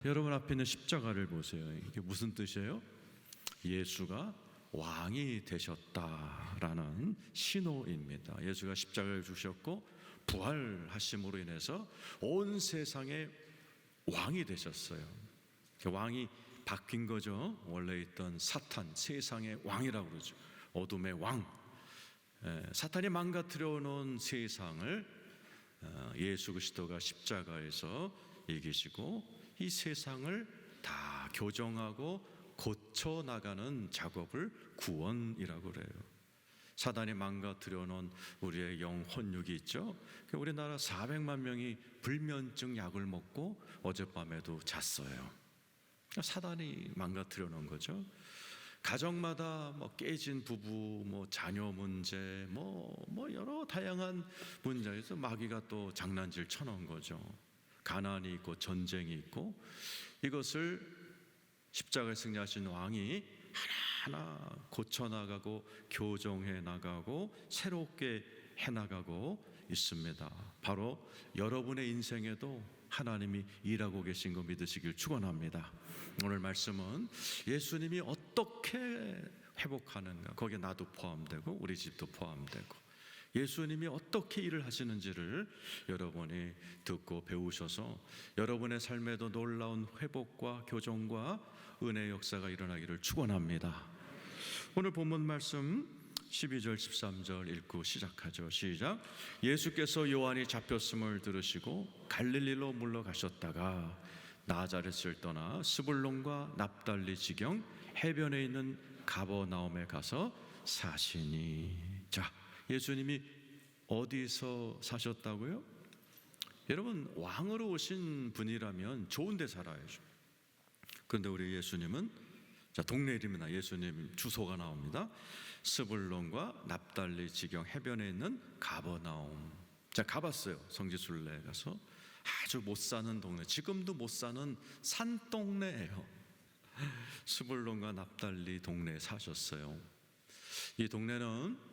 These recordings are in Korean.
여러분 앞에 있는 십자가를 보세요. 이게 무슨 뜻이에요? 예수가 왕이 되셨다라는 신호입니다. 예수가 십자가를 주셨고 부활하심으로 인해서 온 세상의 왕이 되셨어요. 왕이 바뀐 거죠. 원래 있던 사탄, 세상의 왕이라고 그러죠. 어둠의 왕, 사탄이 망가뜨려 놓은 세상을 예수 그리스도가 십자가에서 이기시고 이 세상을 다 교정하고 고쳐나가는 작업을 구원이라고 그래요. 사단이 망가뜨려 놓은 우리의 영혼육이 있죠. 우리나라 400만 명이 불면증 약을 먹고 어젯밤에도 잤어요. 사단이 망가뜨려 놓은 거죠. 가정마다 깨진 부부, 자녀 문제, 여러 다양한 문제에서 마귀가 또 장난질 쳐놓은 거죠. 가난이 있고 전쟁이 있고, 이것을 십자가에 승리하신 왕이 하나하나 고쳐나가고 교정해 나가고 새롭게 해나가고 있습니다. 바로 여러분의 인생에도 하나님이 일하고 계신 거 믿으시길 축원합니다. 오늘 말씀은 예수님이 어떻게 회복하는가, 거기에 나도 포함되고 우리 집도 포함되고 예수님이 어떻게 일을 하시는지를 여러분이 듣고 배우셔서 여러분의 삶에도 놀라운 회복과 교정과 은혜의 역사가 일어나기를 축원합니다. 오늘 본문 말씀 12절 13절 읽고 시작하죠. 시작. 예수께서 요한이 잡혔음을 들으시고 갈릴리로 물러가셨다가 나자렛을 떠나 스불론과 납달리 지경 해변에 있는 가버나움에 가서 사시니. 자, 예수님이 어디서 사셨다고요? 여러분, 왕으로 오신 분이라면 좋은 데 살아야죠. 그런데 우리 예수님은, 자, 동네 이름이나 예수님 주소가 나옵니다. 스불론과 납달리 지경 해변에 있는 가버나움. 자, 가봤어요. 성지순례 가서. 아주 못 사는 동네, 지금도 못 사는 산동네예요. 스불론과 납달리 동네에 사셨어요. 이 동네는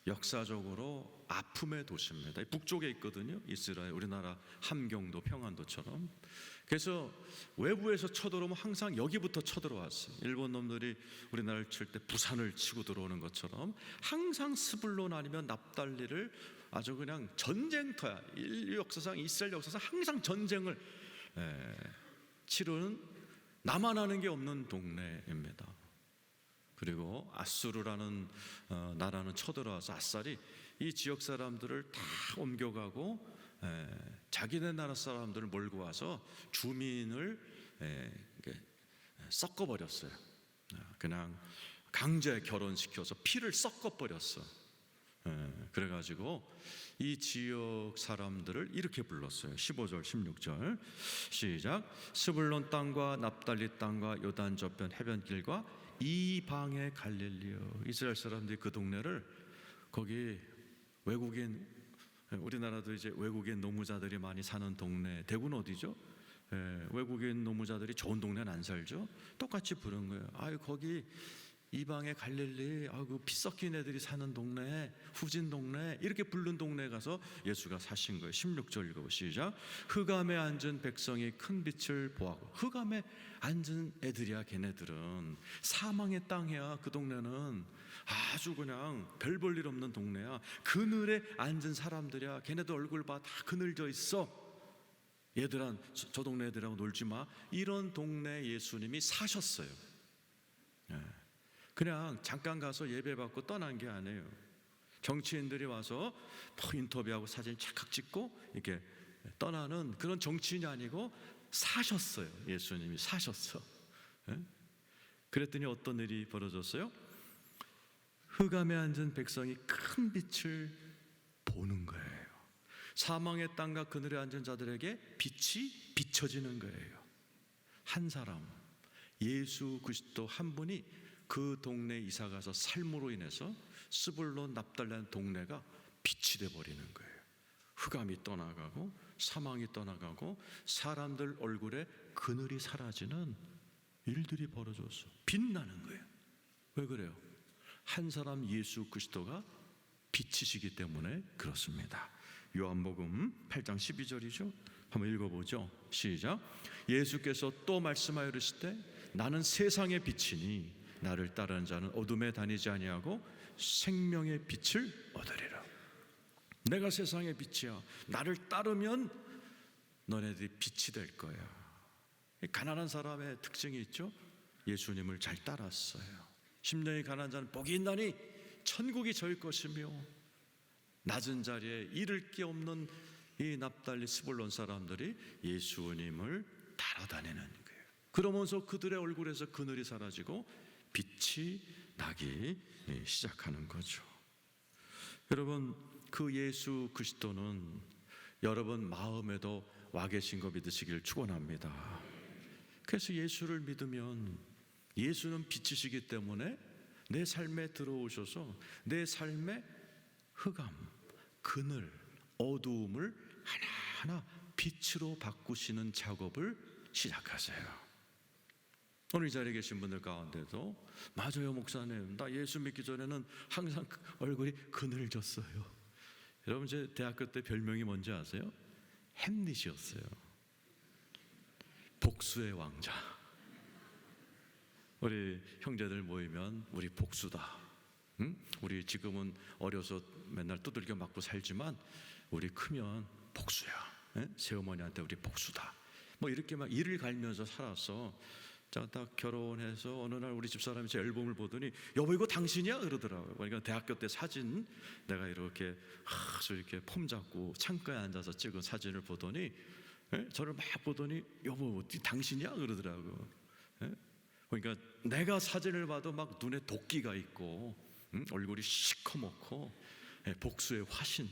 역사적으로 아픔의 도시입니다. 북쪽에 있거든요. 이스라엘, 우리나라 함경도, 평안도처럼. 그래서 외부에서 쳐들어오면 항상 여기부터 쳐들어왔어요. 일본 놈들이 우리나라를 칠 때 부산을 치고 들어오는 것처럼 항상 스불론 아니면 납달리를 아주 그냥 전쟁터야. 인류 역사상, 이스라엘 역사상 항상 전쟁을 치르는, 나만 아는 게 없는 동네입니다. 그리고 아수르라는 나라는 쳐들어와서 아싸리 이 지역 사람들을 다 옮겨가고 자기네 나라 사람들을 몰고 와서 주민을 섞어버렸어요. 그냥 강제 결혼시켜서 피를 섞어버렸어. 그래가지고 이 지역 사람들을 이렇게 불렀어요. 15절 16절 시작. 스불론 땅과 납달리 땅과 요단 저편 해변길과 이방의 갈릴리요. 이스라엘 사람들이 그 동네를, 거기 외국인, 우리나라도 이제 외국인 노무자들이 많이 사는 동네, 대구는 어디죠? 외국인 노무자들이 좋은 동네는 안 살죠. 똑같이 부른 거예요. 아유, 거기 이방의 갈릴리, 그 피 섞인 애들이 사는 동네, 후진 동네, 이렇게 부른 동네에 가서 예수가 사신 거예요. 16절 읽어 시작. 흑암에 앉은 백성이 큰 빛을 보았고. 흑암에 앉은 애들이야. 걔네들은 사망의 땅이야. 그 동네는 아주 그냥 별 볼 일 없는 동네야. 그늘에 앉은 사람들이야. 걔네들 얼굴 봐, 다 그늘져 있어. 얘들아, 저 동네 애들하고 놀지 마. 이런 동네에 예수님이 사셨어요. 그냥 잠깐 가서 예배 받고 떠난 게 아니에요. 정치인들이 와서 인터뷰하고 사진 착각 찍고 이렇게 떠나는 그런 정치인이 아니고 사셨어요. 예수님이 사셨어. 그랬더니 어떤 일이 벌어졌어요? 흑암에 앉은 백성이 큰 빛을 보는 거예요. 사망의 땅과 그늘에 앉은 자들에게 빛이 비춰지는 거예요. 한 사람, 예수 그리스도 한 분이 그 동네에 이사가서 삶으로 인해서 스불론 납달리라는 동네가 빛이 돼버리는 거예요. 흑암이 떠나가고 사망이 떠나가고 사람들 얼굴에 그늘이 사라지는 일들이 벌어졌어. 빛나는 거예요. 왜 그래요? 한 사람 예수 그리스도가 빛이시기 때문에 그렇습니다. 요한복음 8장 12절이죠. 한번 읽어보죠. 시작. 예수께서 또 말씀하여 이르시되 나는 세상의 빛이니 나를 따르는 자는 어둠에 다니지 아니하고 생명의 빛을 얻으리라. 내가 세상의 빛이야. 나를 따르면 너네들이 빛이 될 거야. 가난한 사람의 특징이 있죠. 예수님을 잘 따랐어요. 심령이 가난한 자는 복이 있나니 천국이 저일 것이며, 낮은 자리에 잃을 게 없는 이 납달리 스불론 사람들이 예수님을 따라다니는 거예요. 그러면서 그들의 얼굴에서 그늘이 사라지고 빛이 나기 시작하는 거죠. 여러분, 그 예수 그리스도는 여러분 마음에도 와 계신 거 믿으시길 축원합니다. 그래서 예수를 믿으면 예수는 빛이시기 때문에 내 삶에 들어오셔서 내 삶의 흑암, 그늘, 어두움을 하나하나 빛으로 바꾸시는 작업을 시작하세요. 오늘 이 자리에 계신 분들 가운데도 맞아요 목사님, 나 예수 믿기 전에는 항상 얼굴이 그늘졌어요. 여러분, 제 대학교 때 별명이 뭔지 아세요? 햄릿이었어요. 복수의 왕자. 우리 형제들 모이면 우리 복수다. 응? 우리 지금은 어려서 맨날 두들겨 맞고 살지만 우리 크면 복수야. 에? 새어머니한테 우리 복수다. 뭐 이렇게 막 이를 갈면서 살았어. 자, 딱 결혼해서 어느 날 우리 집사람이 제 앨범을 보더니 여보 이거 당신이야? 그러더라고요. 그러니까 대학교 때 사진 내가 이렇게 이렇게 폼 잡고 창가에 앉아서 찍은 사진을 보더니 저를 막 보더니 여보 당신이야? 그러더라고요. 그러니까 내가 사진을 봐도 막 눈에 도끼가 있고 얼굴이 시커멓고 복수의 화신.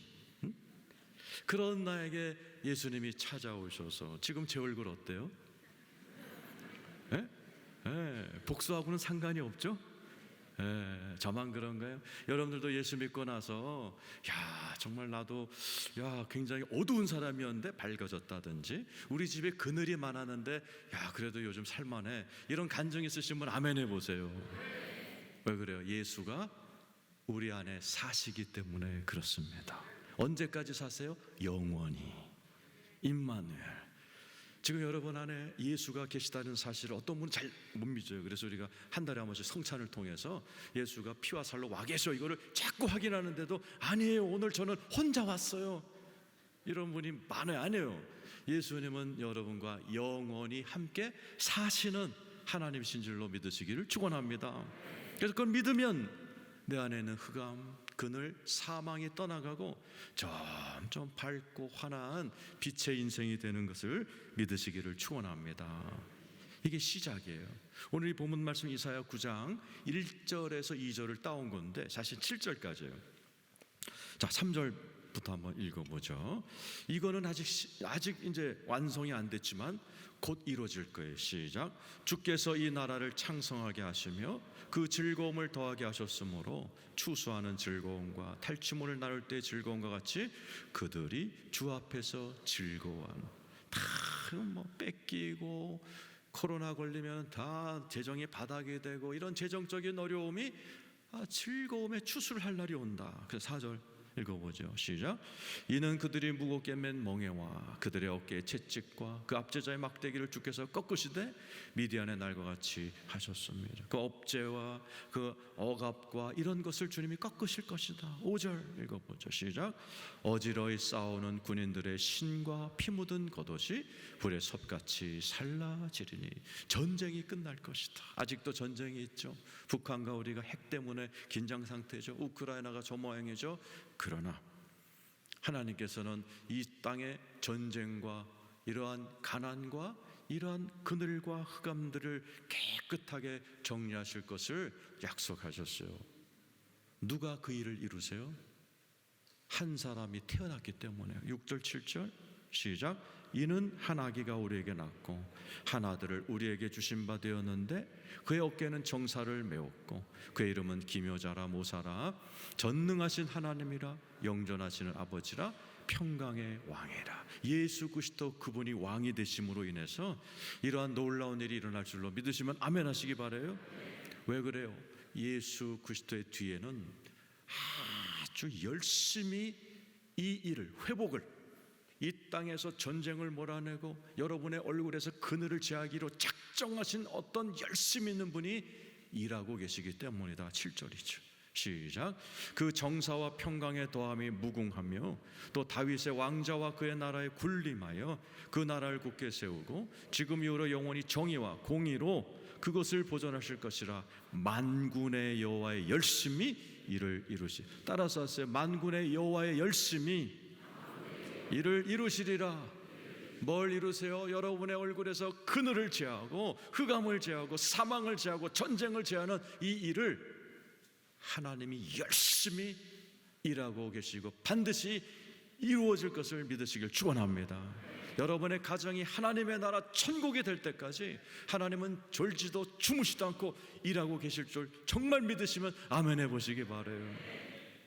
그런 나에게 예수님이 찾아오셔서 지금 제 얼굴 어때요? 복수하고는 상관이 없죠? 저만 그런가요? 여러분들도 예수 믿고 나서 야 정말 나도 굉장히 어두운 사람이었는데 밝아졌다든지, 우리 집에 그늘이 많았는데 야 그래도 요즘 살만해, 이런 간증이 있으신 분 아멘 해보세요. 왜 그래요? 예수가 우리 안에 사시기 때문에 그렇습니다. 언제까지 사세요? 영원히. 임마누엘. 지금 여러분 안에 예수가 계시다는 사실을 어떤 분은 잘 못 믿어요. 그래서 우리가 한 달에 한 번씩 성찬을 통해서 예수가 피와 살로 와 계셔 이거를 자꾸 확인하는데도 아니에요, 오늘 저는 혼자 왔어요, 이런 분이 많아요. 아니에요. 예수님은 여러분과 영원히 함께 사시는 하나님이신 줄로 믿으시기를 축원합니다. 그래서 그걸 믿으면 내 안에 있는 흑암, 그늘, 사망이 떠나가고 점점 밝고 환한 빛의 인생이 되는 것을 믿으시기를 축원합니다. 이게 시작이에요. 오늘 이 본문 말씀 이사야 9장 1절에서 2절을 따온 건데 사실 7절까지예요. 자, 3절부터 한번 읽어보죠. 이거는 아직 이제 완성이 안 됐지만 곧 이루어질 거예요. 시작. 주께서 이 나라를 창성하게 하시며 그 즐거움을 더하게 하셨으므로 추수하는 즐거움과 탈취물을 나눌 때의 즐거움과 같이 그들이 주 앞에서 즐거워하는, 다 뭐 뺏기고 코로나 걸리면 다 재정이 바닥이 되고 이런 재정적인 어려움이 즐거움의 추수를 할 날이 온다. 그래서 4절 읽어보죠. 시작. 이는 그들이 무겁게 맨 멍에와 그들의 어깨에 채찍과 그 압제자의 막대기를 주께서 꺾으시되 미디안의 날과 같이 하셨습니다. 그 업제와 그 억압과 이런 것을 주님이 꺾으실 것이다. 5절 읽어보죠. 시작. 어지러이 싸우는 군인들의 신과 피 묻은 겉옷이 불의 섭같이 살라지리니 전쟁이 끝날 것이다. 아직도 전쟁이 있죠. 북한과 우리가 핵 때문에 긴장 상태죠. 우크라이나가 저 모양이죠. 그러나 하나님께서는 이 땅의 전쟁과 이러한 가난과 이러한 그늘과 흑암들을 깨끗하게 정리하실 것을 약속하셨어요. 누가 그 일을 이루세요? 한 사람이 태어났기 때문에. 6절 7절 시작. 이는 한 아기가 우리에게 낳고 한 아들을 우리에게 주신 바 되었는데 그의 어깨는 정사를 메웠고 그의 이름은 기묘자라 모사라 전능하신 하나님이라 영존하시는 아버지라 평강의 왕이라. 예수 그리스도 그분이 왕이 되심으로 인해서 이러한 놀라운 일이 일어날 줄로 믿으시면 아멘 하시기 바라요. 왜 그래요? 예수 그리스도의 뒤에는 아주 열심히 이 일을, 회복을 이 땅에서 전쟁을 몰아내고 여러분의 얼굴에서 그늘을 제하기로 작정하신 어떤 열심 있는 분이 일하고 계시기 때문이다. 7절이죠. 시작. 그 정사와 평강의 도함이 무궁하며 또 다윗의 왕자와 그의 나라에 군림하여 그 나라를 굳게 세우고 지금 이후로 영원히 정의와 공의로 그것을 보존하실 것이라. 만군의 여호와의 열심히 이를 이루시. 따라서 하세요. 만군의 여호와의 열심히 이를 이루시리라. 뭘 이루세요? 여러분의 얼굴에서 그늘을 제하고 흑암을 제하고 사망을 제하고 전쟁을 제하는 이 일을 하나님이 열심히 일하고 계시고 반드시 이루어질 것을 믿으시길 축원합니다. 여러분의 가정이 하나님의 나라 천국이 될 때까지 하나님은 졸지도 주무시도 않고 일하고 계실 줄 정말 믿으시면 아멘 해보시기 바라요.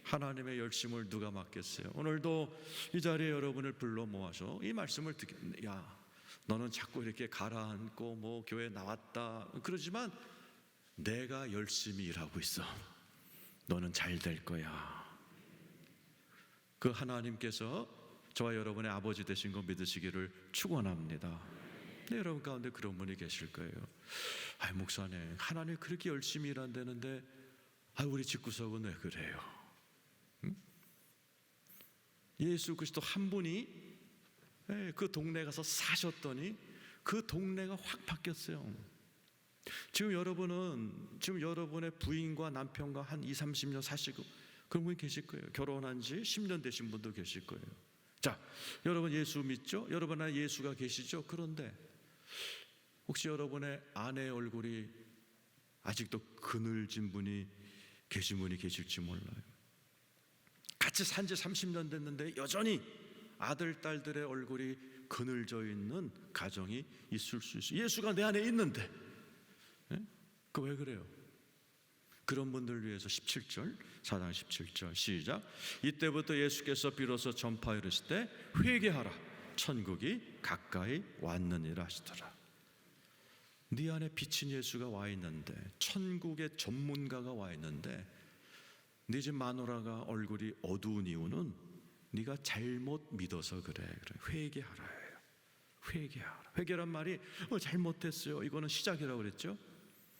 하나님의 열심을 누가 맡겠어요? 오늘도 이 자리에 여러분을 불러 모아서 이 말씀을 듣게, 야, 너는 자꾸 이렇게 가라앉고 뭐 교회 나왔다 그러지만 내가 열심히 일하고 있어. 너는 잘 될 거야. 그 하나님께서 저와 여러분의 아버지 되신 거 믿으시기를 축원합니다. 네, 여러분 가운데 그런 분이 계실 거예요. 아, 목사님, 하나님 그렇게 열심히 일한다는데 우리 집구석은 왜 그래요? 응? 예수 그리스도 한 분이 그 동네 가서 사셨더니 그 동네가 확 바뀌었어요. 지금 여러분의 부인과 남편과 한 20, 30년 사시고 그런 분이 계실 거예요. 결혼한 지 10년 되신 분도 계실 거예요. 자, 여러분 예수 믿죠? 여러분 안에 예수가 계시죠? 그런데 혹시 여러분의 아내의 얼굴이 아직도 그늘진 분이 계실지 몰라요. 같이 산 지 30년 됐는데 여전히 아들, 딸들의 얼굴이 그늘져 있는 가정이 있을 수 있어요. 예수가 내 안에 있는데 그 왜 그래요? 그런 분들을 위해서 17절, 4장 17절 시작. 이때부터 예수께서 비로소 전파하여 이르실 때 회개하라, 천국이 가까이 왔느니라 하시더라. 네 안에 비친 예수가 와 있는데, 천국의 전문가가 와 있는데 네 집 마누라가 얼굴이 어두운 이유는 네가 잘못 믿어서 그래. 회개하라. 회개하라. 회개란 말이 잘못했어요. 이거는 시작이라고 그랬죠.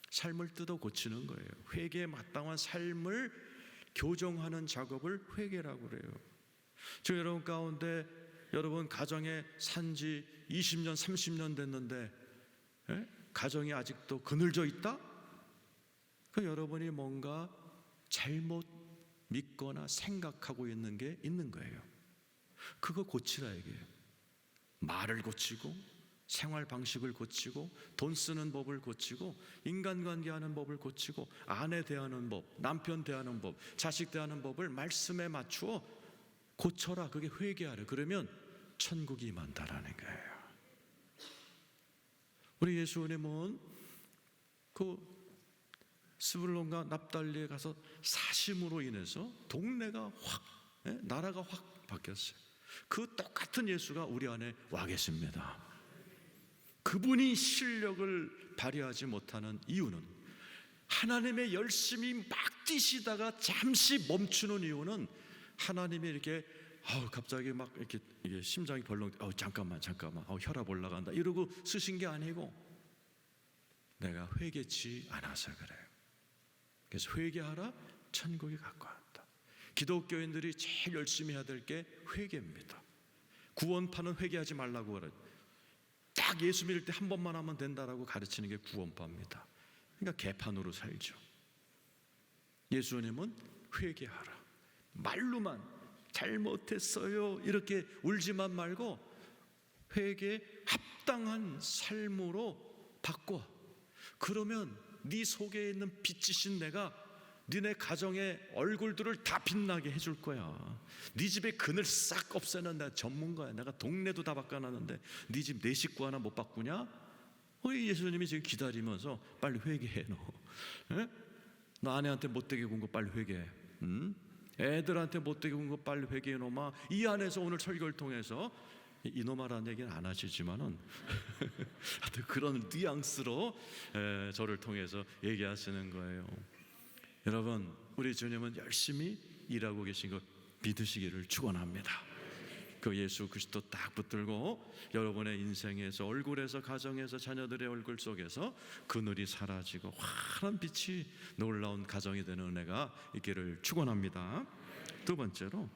삶을 뜯어 고치는 거예요. 회개에 마땅한 삶을 교정하는 작업을 회개라고 그래요. 저 여러분 가운데 여러분 가정에 산지 20년, 30년 됐는데 가정이 아직도 그늘져 있다? 그 여러분이 뭔가 잘못 믿거나 생각하고 있는 게 있는 거예요. 그거 고치라 얘기해요. 말을 고치고 생활 방식을 고치고 돈 쓰는 법을 고치고 인간관계하는 법을 고치고 아내 대하는 법, 남편 대하는 법, 자식 대하는 법을 말씀에 맞추어 고쳐라. 그게 회개하라. 그러면 천국이 임한다라는 거예요. 우리 예수님은 그 스불론과 납달리에 가서 사심으로 인해서 동네가 나라가 확 바뀌었어요. 그 똑같은 예수가 우리 안에 와 계십니다. 그분이 실력을 발휘하지 못하는 이유는, 하나님의 열심히 막 뛰시다가 잠시 멈추는 이유는, 하나님이 이렇게 갑자기 막 이렇게 심장이 벌렁 잠깐만 혈압 올라간다 이러고 쓰신 게 아니고 내가 회개치 않아서 그래요. 그래서 회개하라, 천국이 가까웠다. 기독교인들이 제일 열심히 해야 될 게 회개입니다. 구원파는 회개하지 말라고 그래요. 딱 예수 믿을 때 한 번만 하면 된다라고 가르치는 게 구원파입니다. 그러니까 개판으로 살죠. 예수님은 회개하라, 말로만 잘못했어요 이렇게 울지만 말고 회개에 합당한 삶으로 바꿔. 그러면 네 속에 있는 빛이신 내가 니네 가정의 얼굴들을 다 빛나게 해줄 거야. 네 집에 그늘 싹 없애는 내가 전문가야. 내가 동네도 다 바꿔놨는데 네 집 내 식구 하나 못 바꾸냐? 예수님이 지금 기다리면서 빨리 회개해. 너 아내한테 못되게 군 거 빨리 회개해. 애들한테 못되게 군 거 빨리 회개해 놈아. 이 안에서 오늘 설교를 통해서 이놈아라는 얘기는 안 하시지만은 그런 뉘앙스로 저를 통해서 얘기하시는 거예요. 여러분, 우리 주님은 열심히 일하고 계신 것 믿으시기를 축원합니다. 그 예수 그리스도 딱 붙들고 여러분의 인생에서, 얼굴에서, 가정에서, 자녀들의 얼굴 속에서 그늘이 사라지고 환한 빛이 놀라운 가정이 되는 은혜가 있기를 축원합니다. 두 번째로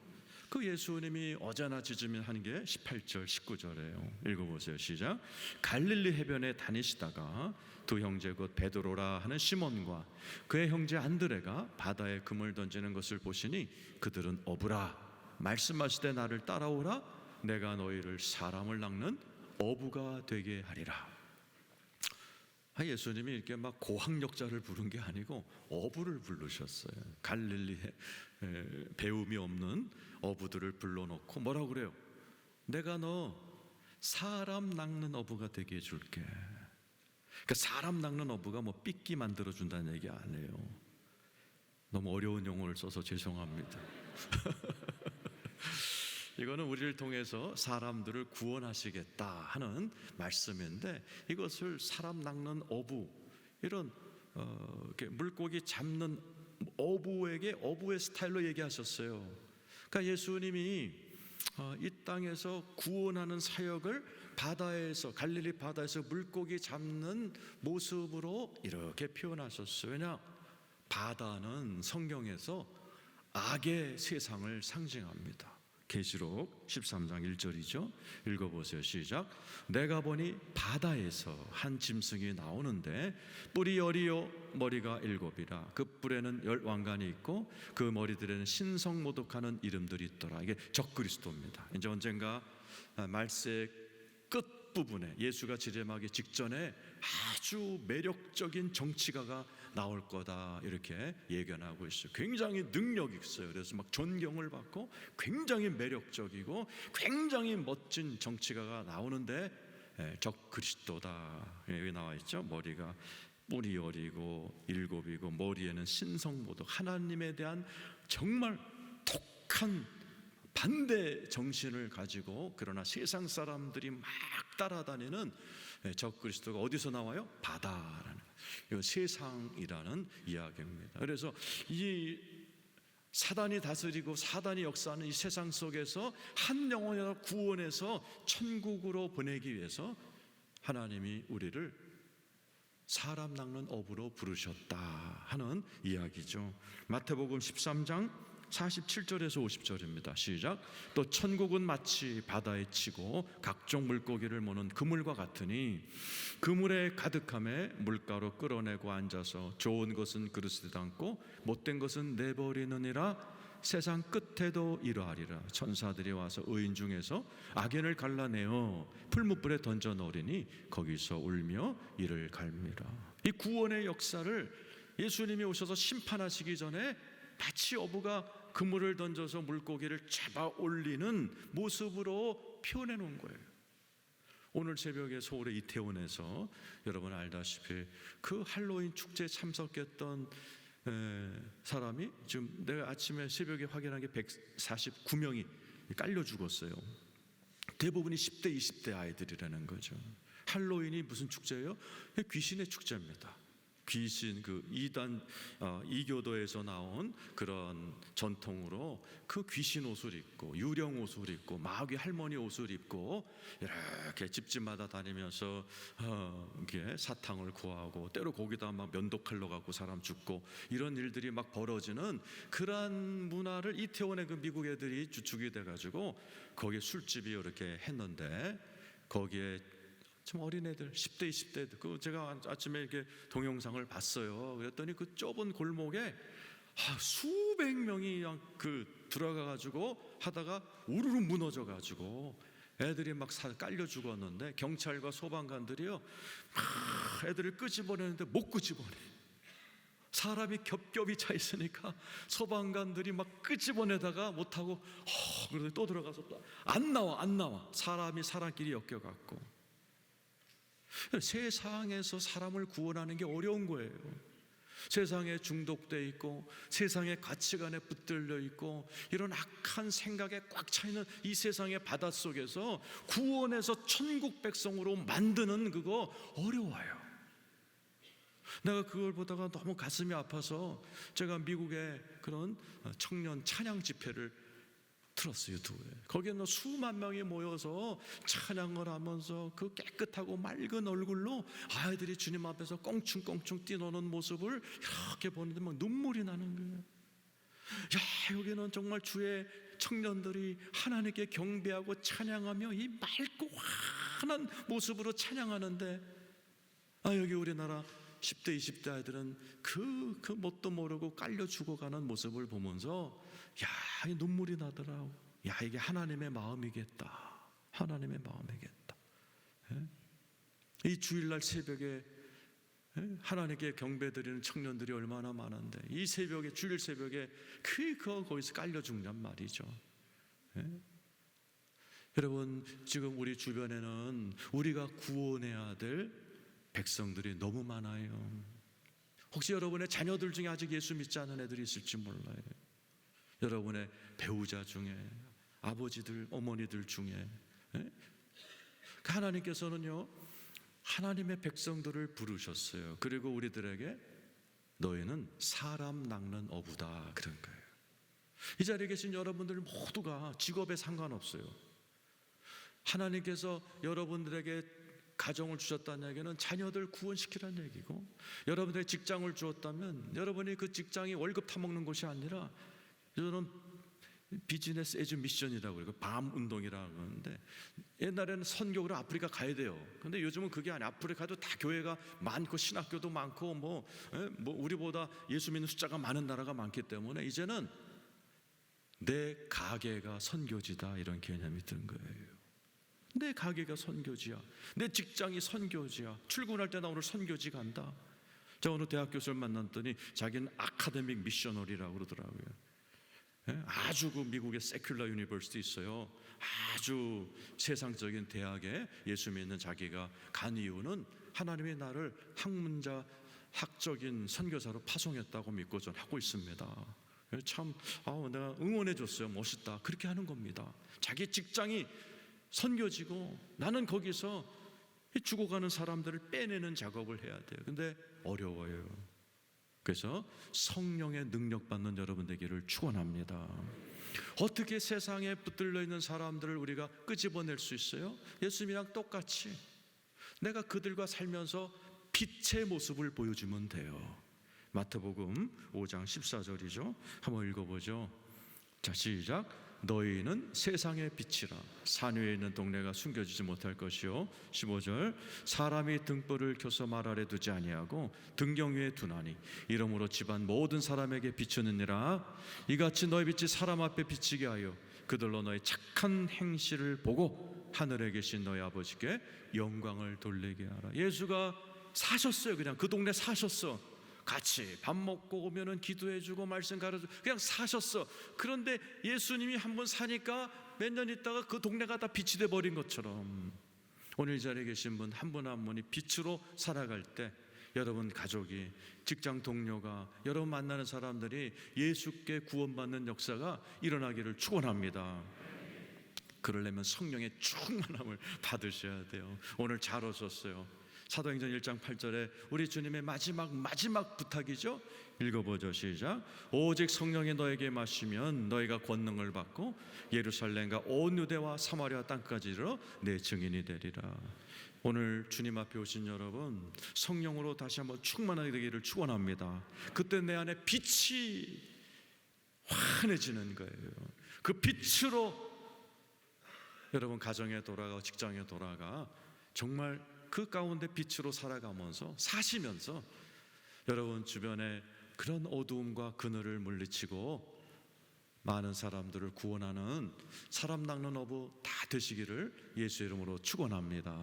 그 예수님이 어제나 지금이나 하는 게 18절 19절이에요. 읽어보세요. 시작. 갈릴리 해변에 다니시다가 두 형제 곧 베드로라 하는 시몬과 그의 형제 안드레가 바다에 금을 던지는 것을 보시니 그들은 어부라. 말씀하시되 나를 따라오라. 내가 너희를 사람을 낚는 어부가 되게 하리라. 예수님이 이렇게 막 고학력자를 부른 게 아니고 어부를 부르셨어요. 갈릴리에 배움이 없는 어부들을 불러놓고 뭐라고 그래요? 내가 너 사람 낚는 어부가 되게 해줄게. 그러니까 사람 낚는 어부가 뭐 삐끼 만들어준다는 얘기 아니에요. 너무 어려운 용어를 써서 죄송합니다. 이거는 우리를 통해서 사람들을 구원하시겠다 하는 말씀인데, 이것을 사람 낚는 어부, 이런 이렇게 물고기 잡는 어부에게 어부의 스타일로 얘기하셨어요. 그러니까 예수님이 이 땅에서 구원하는 사역을 바다에서, 갈릴리 바다에서 물고기 잡는 모습으로 이렇게 표현하셨어요. 왜냐? 바다는 성경에서 악의 세상을 상징합니다. 계시록 13장 1절이죠. 읽어보세요. 시작. 내가 보니 바다에서 한 짐승이 나오는데 뿔이 10이요 머리가 7이라. 그 뿔에는 10왕관이 있고 그 머리들에는 신성모독하는 이름들이 있더라. 이게 적그리스도입니다. 이제 언젠가 말세의 끝부분에 예수가 지lem하기 직전에 아주 매력적인 정치가가 나올 거다, 이렇게 예견하고 있어요. 굉장히 능력이 있어요. 그래서 막 존경을 받고 굉장히 매력적이고 굉장히 멋진 정치가가 나오는데 적그리스도다. 여기 나와 있죠. 머리가 뿔이 10이고 7이고 머리에는 신성모독, 하나님에 대한 정말 독한 반대 정신을 가지고, 그러나 세상 사람들이 막 따라다니는 적그리스도가 어디서 나와요? 바다라는, 이 세상이라는 이야기입니다. 그래서 이 사단이 다스리고 사단이 역사하는 이 세상 속에서 한 영혼이라도 구원해서 천국으로 보내기 위해서 하나님이 우리를 사람 낚는 어부로 부르셨다 하는 이야기죠. 마태복음 13장 47절에서 50절입니다. 시작. 또 천국은 마치 바다에 치고 각종 물고기를 모는 그물과 같으니 그물에 가득함에 물가로 끌어내고 앉아서 좋은 것은 그릇에 담고 못된 것은 내버리느니라. 세상 끝에도 이러하리라. 천사들이 와서 의인 중에서 악인을 갈라내어 풀무불에 던져 넣으리니 거기서 울며 이를 갈미라. 이 구원의 역사를 예수님이 오셔서 심판하시기 전에 마치 어부가 그물을 던져서 물고기를 잡아 올리는 모습으로 표현해 놓은 거예요. 오늘 새벽에 서울의 이태원에서 여러분 알다시피 그 할로윈 축제에 참석했던 사람이, 지금 내가 아침에 새벽에 확인한 게 149명이 깔려 죽었어요. 대부분이 10대 20대 아이들이라는 거죠. 할로윈이 무슨 축제예요? 귀신의 축제입니다. 귀신, 그 이단 이교도에서 나온 그런 전통으로 그 귀신 옷을 입고 유령 옷을 입고 마귀 할머니 옷을 입고 이렇게 집집마다 다니면서 이렇게 사탕을 구하고, 때로 거기다 막 면도칼로 갖고 사람 죽고, 이런 일들이 막 벌어지는 그런 문화를 이태원의 그 미국 애들이 주축이 돼가지고 거기에 술집이 이렇게 했는데, 거기에 참 어린애들 10대 20대들, 그 제가 아침에 이렇게 동영상을 봤어요. 그랬더니 그 좁은 골목에 수백 명이 그 들어가가지고 하다가 우르르 무너져가지고 애들이 막 깔려 죽었는데, 경찰과 소방관들이요 막 애들을 끄집어내는데 못 끄집어내. 사람이 겹겹이 차 있으니까 소방관들이 막 끄집어내다가 못하고 그래서 또 들어가서 또 안 나와. 사람이 사람끼리 엮여갖고. 세상에서 사람을 구원하는 게 어려운 거예요. 세상에 중독돼 있고 세상의 가치관에 붙들려 있고 이런 악한 생각에 꽉 차 있는 이 세상의 바닷속에서 구원해서 천국 백성으로 만드는 그거 어려워요. 내가 그걸 보다가 너무 가슴이 아파서 제가 미국의 그런 청년 찬양 집회를 틀었어요, 유튜브에. 거기에는 수만 명이 모여서 찬양을 하면서 그 깨끗하고 맑은 얼굴로 아이들이 주님 앞에서 껑충껑충 뛰노는 모습을 이렇게 보는데 막 눈물이 나는 거예요. 야, 여기는 정말 주의 청년들이 하나님께 경배하고 찬양하며 이 맑고 환한 모습으로 찬양하는데, 여기 우리나라 10대 20대 아이들은 그 뭣도 모르고 깔려 죽어가는 모습을 보면서 야, 눈물이 나더라고. 야, 이게 하나님의 마음이겠다. 하나님의 마음이겠다. 이 주일날 새벽에 하나님께 경배드리는 청년들이 얼마나 많은데, 이 새벽에, 주일 새벽에 거기서 깔려 죽냔 말이죠. 여러분, 지금 우리 주변에는 우리가 구원해야 될 백성들이 너무 많아요. 혹시 여러분의 자녀들 중에 아직 예수 믿지 않은 애들이 있을지 몰라요. 여러분의 배우자 중에, 아버지들, 어머니들 중에. 하나님께서는요, 하나님의 백성들을 부르셨어요. 그리고 우리들에게 너희는 사람 낚는 어부다, 그런 거예요. 이 자리에 계신 여러분들 모두가 직업에 상관없어요. 하나님께서 여러분들에게 가정을 주셨다는 얘기는 자녀들 구원시키라는 얘기고, 여러분들에게 직장을 주었다면 여러분이 그 직장이 월급 타먹는 곳이 아니라, 저는 비즈니스 에즈 미션이라고 그러고 밤 운동이라고 하는데, 옛날에는 선교로 아프리카 가야 돼요. 근데 요즘은 그게 아니야. 아프리카도 다 교회가 많고 신학교도 많고 우리보다 예수 믿는 숫자가 많은 나라가 많기 때문에 이제는 내 가게가 선교지다, 이런 개념이 드는 거예요. 내 가게가 선교지야. 내 직장이 선교지야. 출근할 때 나 오늘 선교지 간다. 제가 오늘 대학 교수를 만났더니 자기는 아카데믹 미셔너리라고 그러더라고요. 아주 그 미국의 세큘러 유니버시티 있어요. 아주 세상적인 대학에 예수 믿는 자기가 간 이유는 하나님이 나를 학문자, 학적인 선교사로 파송했다고 믿고 전 하고 있습니다. 참 내가 응원해 줬어요. 멋있다. 그렇게 하는 겁니다. 자기 직장이 선교지고 나는 거기서 죽어가는 사람들을 빼내는 작업을 해야 돼요. 근데 어려워요. 그래서 성령의 능력 받는 여러분 되기를 축원합니다. 어떻게 세상에 붙들려 있는 사람들을 우리가 끄집어낼 수 있어요? 예수님이랑 똑같이 내가 그들과 살면서 빛의 모습을 보여주면 돼요. 마태복음 5장 14절이죠. 한번 읽어보죠. 자, 시작. 너희는 세상의 빛이라. 산 위에 있는 동네가 숨겨지지 못할 것이요. 15절. 사람이 등불을 켜서 말 아래 두지 아니하고 등경 위에 두나니 이러므로 집안 모든 사람에게 비추느니라. 이같이 너희 빛이 사람 앞에 비치게 하여 그들로 너희 착한 행실을 보고 하늘에 계신 너희 아버지께 영광을 돌리게 하라. 예수가 사셨어요. 그냥 그 동네 사셨어. 같이 밥 먹고 오면은 기도해주고 말씀 가르쳐주고 그냥 사셨어. 그런데 예수님이 한번 사니까 몇 년 있다가 그 동네가 다 빛이 돼버린 것처럼, 오늘 이 자리에 계신 분 한 분 한 분이 빛으로 살아갈 때 여러분 가족이, 직장 동료가, 여러분 만나는 사람들이 예수께 구원받는 역사가 일어나기를 축원합니다. 그러려면 성령의 충만함을 받으셔야 돼요. 오늘 잘 오셨어요. 사도행전 1장 8절에 우리 주님의 마지막 부탁이죠. 읽어보죠. 시작. 오직 성령이 너에게 마시면 너희가 권능을 받고 예루살렘과 온 유대와 사마리아 땅까지 이르러 내 증인이 되리라. 오늘 주님 앞에 오신 여러분, 성령으로 다시 한번 충만하게 되기를 축원합니다. 그때 내 안에 빛이 환해지는 거예요. 그 빛으로 여러분 가정에 돌아가, 직장에 돌아가, 정말 그 가운데 빛으로 살아가면서 사시면서 여러분 주변에 그런 어두움과 그늘을 물리치고 많은 사람들을 구원하는 사람 낚는 어부 다 되시기를 예수 이름으로 축원합니다.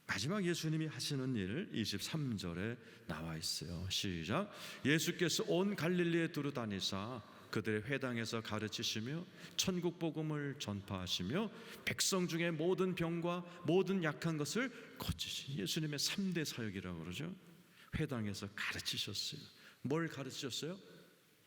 마지막 예수님이 하시는 일 23절에 나와 있어요. 시작. 예수께서 온 갈릴리에 두루 다니사 그들의 회당에서 가르치시며 천국 복음을 전파하시며 백성 중에 모든 병과 모든 약한 것을 고치시. 예수님의 3대 사역이라고 그러죠. 회당에서 가르치셨어요. 뭘 가르치셨어요?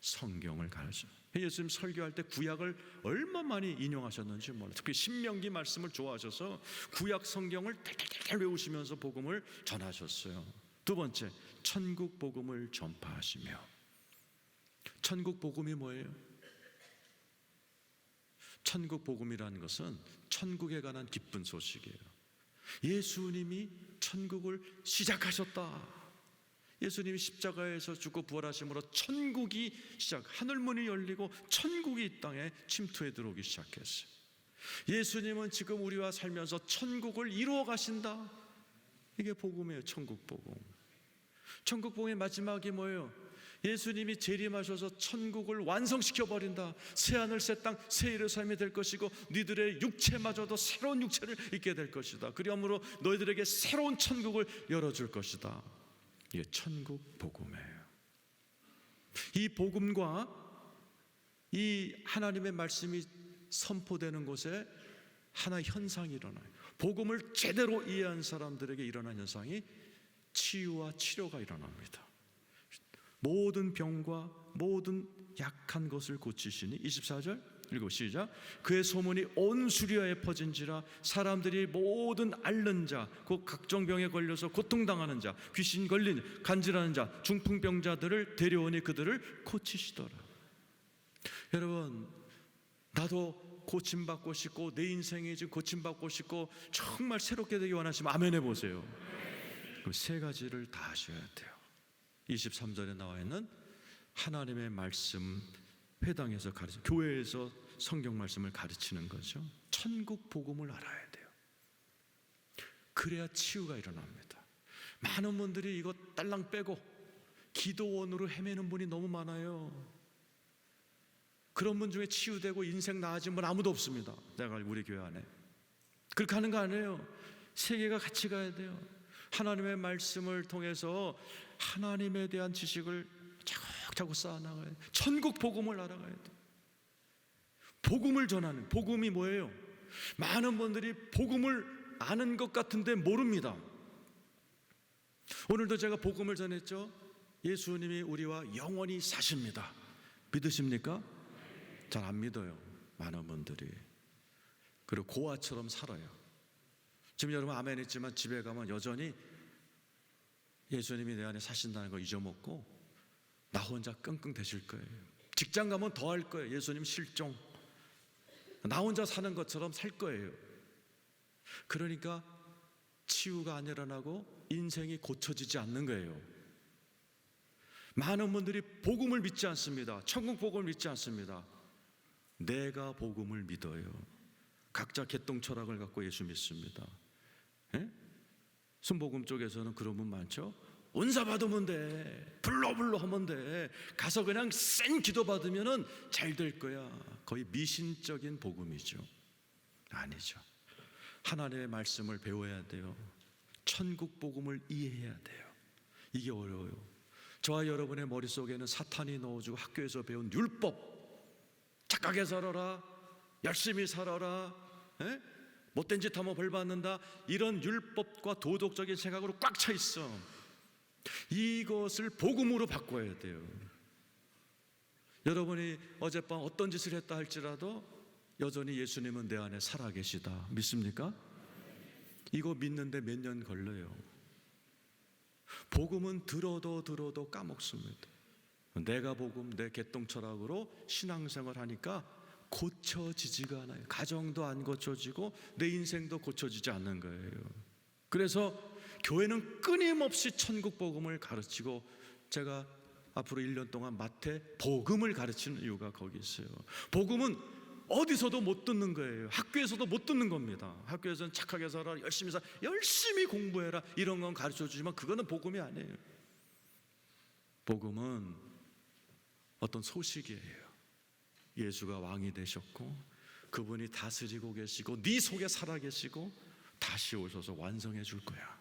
성경을 가르치셨어요. 예수님 설교할 때 구약을 얼마 많이 인용하셨는지 몰라요. 특히 신명기 말씀을 좋아하셔서 구약 성경을 달달달 외우시면서 복음을 전하셨어요. 두 번째, 천국 복음을 전파하시며. 천국 복음이 뭐예요? 천국 복음이라는 것은 천국에 관한 기쁜 소식이에요. 예수님이 천국을 시작하셨다. 예수님이 십자가에서 죽고 부활하심으로 천국이 하늘문이 열리고 천국이 이 땅에 침투해 들어오기 시작했어요. 예수님은 지금 우리와 살면서 천국을 이루어 가신다. 이게 복음이에요. 천국 복음. 천국 복음의 마지막이 뭐예요? 예수님이 재림하셔서 천국을 완성시켜 버린다. 새하늘 새 땅 새 예루살렘이 될 것이고 너희들의 육체마저도 새로운 육체를 입게 될 것이다. 그러므로 너희들에게 새로운 천국을 열어줄 것이다. 이게 천국 복음이에요. 이 복음과 이 하나님의 말씀이 선포되는 곳에 하나의 현상이 일어나요. 복음을 제대로 이해한 사람들에게 일어난 현상이 치유와 치료가 일어납니다. 모든 병과 모든 약한 것을 고치시니 24절 읽고 시작. 그의 소문이 온 수리아에 퍼진지라 사람들이 모든 앓는 자 곧 각종 병에 걸려서 고통당하는 자 귀신 걸린 간질하는 자 중풍병자들을 데려오니 그들을 고치시더라. 여러분, 나도 고침받고 싶고 내 인생이 지금 고침받고 싶고 정말 새롭게 되기 원하시면 아멘 해보세요. 그럼 세 가지를 다 하셔야 돼요. 23절에 나와 있는 하나님의 말씀, 회당에서 가르치는, 교회에서 성경 말씀을 가르치는 거죠. 천국 복음을 알아야 돼요. 그래야 치유가 일어납니다. 많은 분들이 이거 딸랑 빼고 기도원으로 헤매는 분이 너무 많아요. 그런 분 중에 치유되고 인생 나아진 분 아무도 없습니다. 내가 우리 교회 안에. 그렇게 하는 거 아니에요. 세계가 같이 가야 돼요. 하나님의 말씀을 통해서 하나님에 대한 지식을 차곡차곡 쌓아나가야 돼요. 천국 복음을 알아가야 돼요. 복음을 전하는, 복음이 뭐예요? 많은 분들이 복음을 아는 것 같은데 모릅니다. 오늘도 제가 복음을 전했죠. 예수님이 우리와 영원히 사십니다. 믿으십니까? 잘 안 믿어요, 많은 분들이. 그리고 고아처럼 살아요. 지금 여러분 아멘 했지만 집에 가면 여전히 예수님이 내 안에 사신다는 거 잊어먹고 나 혼자 끙끙 대실 거예요. 직장 가면 더 할 거예요. 예수님 실종. 나 혼자 사는 것처럼 살 거예요. 그러니까 치유가 안 일어나고 인생이 고쳐지지 않는 거예요. 많은 분들이 복음을 믿지 않습니다. 천국 복음을 믿지 않습니다. 내가 복음을 믿어요. 각자 개똥 철학을 갖고 예수 믿습니다. 예? 순복음 쪽에서는 그런 분 많죠. 은사 받으면 돼, 불러 하면 돼, 가서 그냥 센 기도 받으면은 잘 될 거야. 거의 미신적인 복음이죠. 아니죠. 하나님의 말씀을 배워야 돼요. 천국 복음을 이해해야 돼요. 이게 어려워요. 저와 여러분의 머릿속에는 사탄이 넣어주고 학교에서 배운 율법, 착하게 살아라, 열심히 살아라, 에? 못된 짓 하면 벌 받는다, 이런 율법과 도덕적인 생각으로 꽉 차 있어. 이것을 복음으로 바꿔야 돼요. 여러분이 어젯밤 어떤 짓을 했다 할지라도 여전히 예수님은 내 안에 살아계시다. 믿습니까? 이거 믿는데 몇 년 걸려요. 복음은 들어도 까먹습니다. 내가 복음, 내 개똥철학으로 신앙생활 하니까 고쳐지지가 않아요. 가정도 안 고쳐지고 내 인생도 고쳐지지 않는 거예요. 그래서 교회는 끊임없이 천국 복음을 가르치고, 제가 앞으로 1년 동안 마태 복음을 가르치는 이유가 거기 있어요. 복음은 어디서도 못 듣는 거예요. 학교에서도 못 듣는 겁니다. 학교에서는 착하게 살아, 열심히 살아, 열심히 공부해라, 이런 건 가르쳐 주지만 그거는 복음이 아니에요. 복음은 어떤 소식이에요. 예수가 왕이 되셨고 그분이 다스리고 계시고 네 속에 살아 계시고 다시 오셔서 완성해 줄 거야.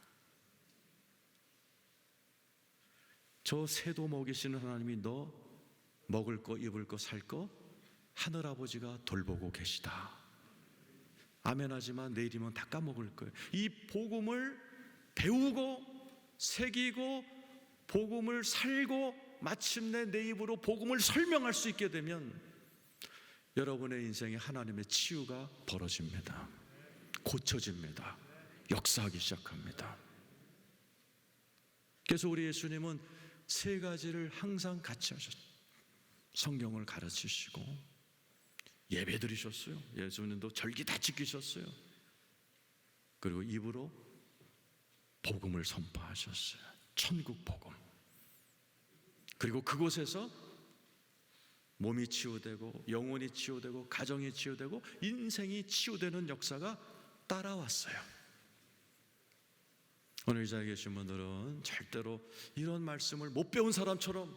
저 새도 먹이시는 하나님이 너 먹을 거, 입을 거, 살 거 하늘아버지가 돌보고 계시다. 아멘 하지만 내일이면 다 까먹을 거예요. 이 복음을 배우고 새기고 복음을 살고 마침내 내 입으로 복음을 설명할 수 있게 되면 여러분의 인생에 하나님의 치유가 벌어집니다. 고쳐집니다. 역사하기 시작합니다. 그래서 우리 예수님은 세 가지를 항상 같이 하셨어요. 성경을 가르치시고 예배 드리셨어요. 예수님도 절기 다 지키셨어요. 그리고 입으로 복음을 선포하셨어요. 천국 복음. 그리고 그곳에서 몸이 치유되고 영혼이 치유되고 가정이 치유되고 인생이 치유되는 역사가 따라왔어요. 오늘 이 자리에 계신 분들은 절대로 이런 말씀을 못 배운 사람처럼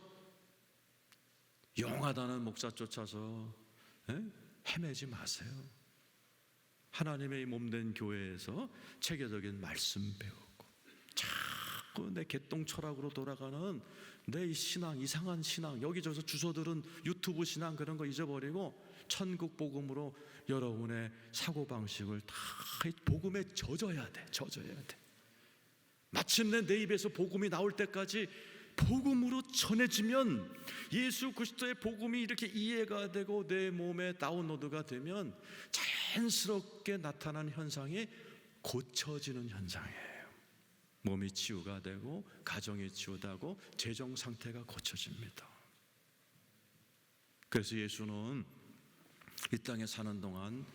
용하다는 목사 쫓아서 헤매지 마세요. 하나님의 몸된 교회에서 체계적인 말씀 배우고 자꾸 내 개똥 철학으로 돌아가는 내 이 신앙, 이상한 신앙, 여기저기서 주워들은 유튜브 신앙 그런 거 잊어버리고 천국 복음으로 여러분의 사고방식을 다 복음에 젖어야 돼. 마침내 내 입에서 복음이 나올 때까지 복음으로 전해지면, 예수 그리스도의 복음이 이렇게 이해가 되고 내 몸에 다운로드가 되면 자연스럽게 나타난 현상이 고쳐지는 현상이에요. 몸이 치유가 되고 가정이 치유되고 재정 상태가 고쳐집니다. 그래서 예수는 이 땅에 사는 동안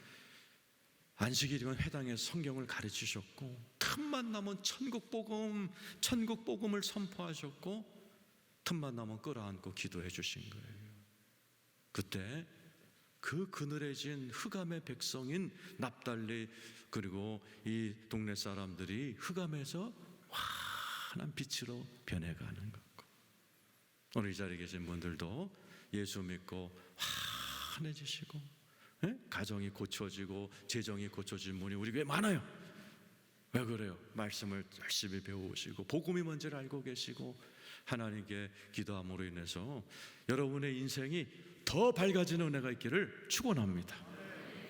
안식일이면 회당에서 성경을 가르치셨고, 틈만 나면 천국 복음을 선포하셨고, 틈만 나면 끌어안고 기도해 주신 거예요. 그때 그 그늘해진 흑암의 백성인 납달리 그리고 이 동네 사람들이 흑암에서 환한 빛으로 변해가는 거고, 오늘 이 자리에 계신 분들도 예수 믿고 환해지시고 가정이 고쳐지고 재정이 고쳐진 분이 우리 교회에 많아요. 왜 그래요? 말씀을 열심히 배우시고 복음이 뭔지를 알고 계시고 하나님께 기도함으로 인해서 여러분의 인생이 더 밝아지는 은혜가 있기를 축원합니다.